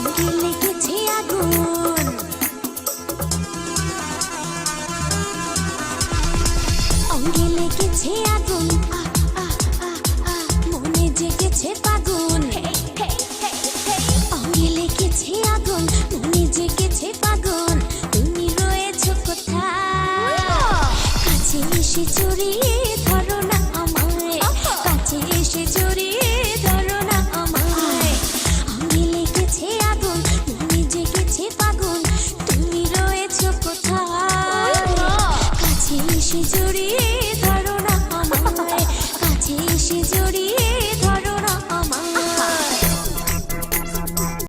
অঙ্গে লেগেছে আগুন, অঙ্গে লেগেছে আগুন, মনে জেগেছে ফাগুন। অঙ্গে লেগেছে আগুন, মনে জেগেছে ফাগুন। তুমি রয়েছো কোথায়? কাছে এসে জড়িয়ে